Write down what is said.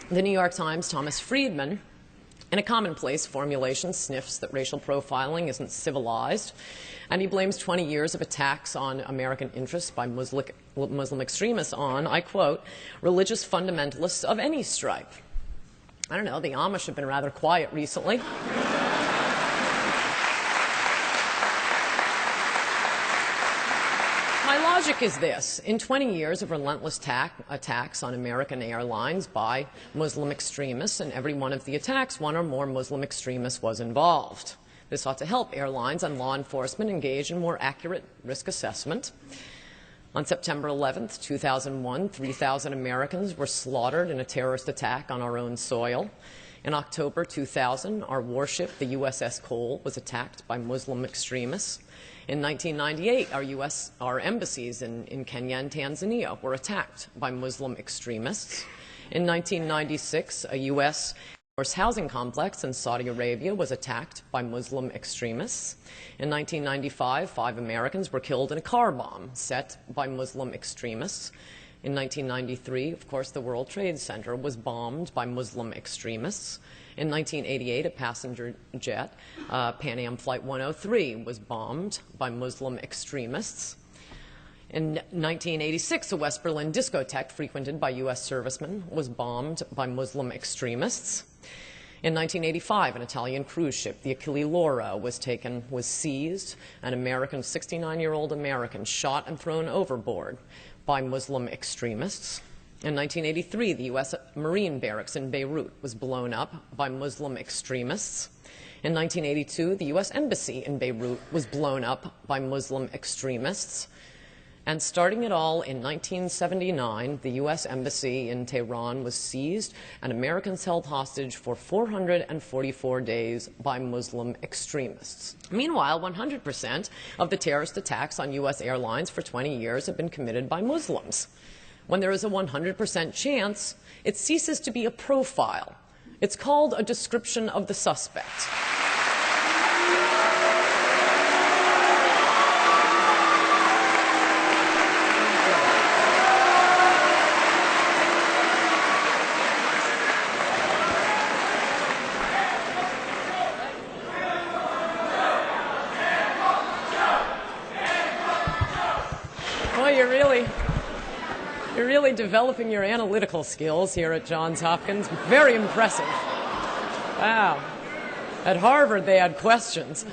The New York Times' Thomas Friedman, in a commonplace formulation, sniffs that racial profiling isn't civilized, and he blames 20 years of attacks on American interests by Muslim extremists on, I quote, religious fundamentalists of any stripe. I don't know, the Amish have been rather quiet recently. My logic is this. In 20 years of relentless attacks on American airlines by Muslim extremists, in every one of the attacks, one or more Muslim extremists was involved. This ought to help airlines and law enforcement engage in more accurate risk assessment. On September 11th, 2001, 3,000 Americans were slaughtered in a terrorist attack on our own soil. In October 2000, our warship, the USS Cole, was attacked by Muslim extremists. In 1998, our embassies in Kenya and Tanzania were attacked by Muslim extremists. In 1996, a U.S. housing complex in Saudi Arabia was attacked by Muslim extremists. In 1995, 5 Americans were killed in a car bomb set by Muslim extremists. In 1993, of course, the World Trade Center was bombed by Muslim extremists. In 1988, a passenger jet, Pan Am Flight 103, was bombed by Muslim extremists. In 1986, a West Berlin discotheque frequented by U.S. servicemen was bombed by Muslim extremists. In 1985, an Italian cruise ship, the Achille Laura, was seized. An 69-year-old American shot and thrown overboard by Muslim extremists. In 1983, the U.S. Marine barracks in Beirut was blown up by Muslim extremists. In 1982, the U.S. Embassy in Beirut was blown up by Muslim extremists. And starting it all in 1979, the U.S. Embassy in Tehran was seized and Americans held hostage for 444 days by Muslim extremists. Meanwhile, 100% of the terrorist attacks on U.S. airlines for 20 years have been committed by Muslims. When there is a 100% chance, it ceases to be a profile. It's called a description of the suspect. Well, you're really developing your analytical skills here at Johns Hopkins. Very impressive. Wow. At Harvard, they had questions.